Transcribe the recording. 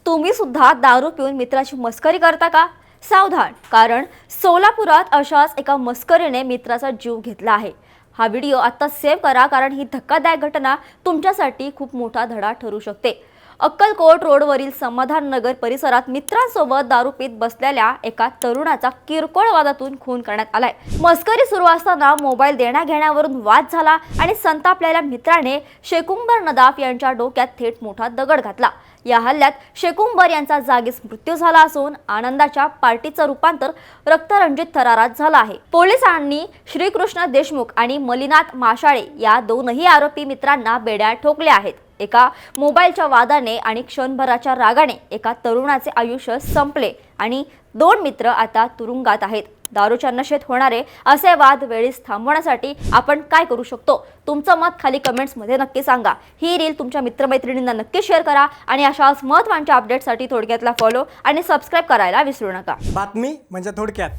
तुम्ही सुद्धा दारू पिऊन मित्राची मस्करी करता का? सावधान, कारण सोलापुरात अशाच एका मस्करीने मित्राचा जीव घेतला आहे. हा व्हिडिओ आता सेव्ह करा, कारण ही धक्कादायक घटना तुमच्यासाठी खूप मोठा धडा ठरू शकते. अक्कलकोट रोडवरील समाधान नगर परिसरात मित्रांसोबत दारू पीत बसलेल्या एका तरुणाचा किरकोळ वादातून खून करण्यात आलाय. मस्करी सुरू असताना मोबाईल देण्याघेण्यावरून वाद झाला आणि संतापलेल्या मित्राने शेकुंबर नदाफ यांच्या डोक्यात थेट मोठा दगड घातला. या हल्ल्यात शेकुंबर यांचा जागीच मृत्यू झाला असून आनंदाच्या पार्टीचं रूपांतर रक्तरंजित थरारात झालं आहे. पोलिसांनी श्रीकृष्ण देशमुख आणि मलिनाथ माशाळे या दोनही आरोपी मित्रांना बेड्या ठोकल्या आहेत. एका मोबाईलच्या वादाने आणि क्षणभराच्या रागाने एका तरुणाचे आयुष्य संपले आणि दोन मित्र आता तुरुंगात आहेत. दारूच्या नशेत होणारे असे वाद वेळीच थांबवण्यासाठी आपण काय करू शकतो? तुमचं मत खाली कमेंट्समध्ये नक्की सांगा. ही रील तुमच्या मित्रमैत्रिणींना नक्की शेअर करा आणि अशाच महत्त्वाच्या अपडेटसाठी थोडक्यातला फॉलो आणि सबस्क्राईब करायला विसरू नका. बातमी म्हणजे थोडक्यात.